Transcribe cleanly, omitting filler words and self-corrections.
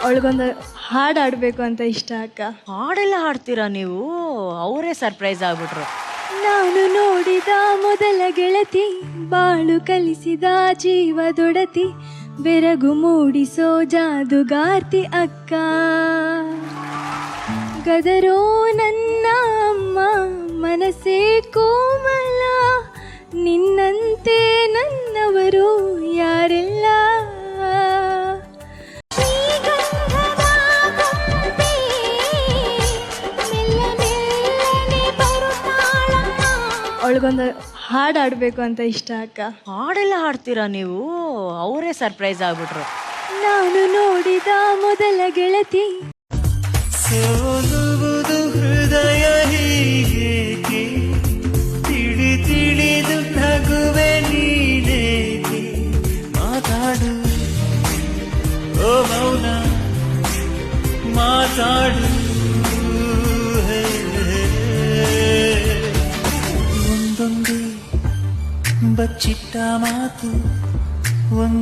ಅವಳಿಗೊಂದು ಹಾಡು ಆಡಬೇಕು ಅಂತ ಇಷ್ಟ ಅಕ್ಕ. ಹಾಡೆಲ್ಲ ಹಾಡ್ತೀರಾ ನೀವು? ಅವರೇ ಸರ್ಪ್ರೈಸ್ ಆಗ್ಬಿಟ್ರು. ನಾನು ನೋಡಿದ ಮೊದಲ ಗೆಳತಿ, ಬಾಳು ಕಲಿಸಿದ ಜೀವದೊಡತಿ, ಬೆರಗು ಮೂಡಿಸೋ ಜಾದುಗಾರ್ತಿ ಅಕ್ಕ. ಗದರೋ ನನ್ನ ಅಮ್ಮ ಮನಸ್ಸೇ ಕೋಮಲ, ನಿನ್ನಂತೆ ನನ್ನವರು ಯಾರೆಲ್ಲ. ಅವಳಿಗೊಂದು ಹಾಡು ಆಡಬೇಕು ಅಂತ ಇಷ್ಟ ಅಕ್ಕ. ಹಾಡೆಲ್ಲ ಹಾಡ್ತೀರಾ ನೀವು? ಅವರೇ ಸರ್ಪ್ರೈಸ್ ಆಗ್ಬಿಟ್ರು. ನಾನು ನೋಡಿದ ಮೊದಲ ಗೆಳತಿ. ಸೋಲುವುದು ಹೃದಯ ಹೀಗೇಕೆ, ತಿಳಿ ತಿಳಿದು ನಗುವೆ ನೀನೇಕೆ, ಮಾತಾಡು ಓ ಮೌನ ಮಾತಾಡು. ಒಂದೊಂದೇ ಬಚ್ಚಿಟ್ಟ ಮಾತು, ಒಂದು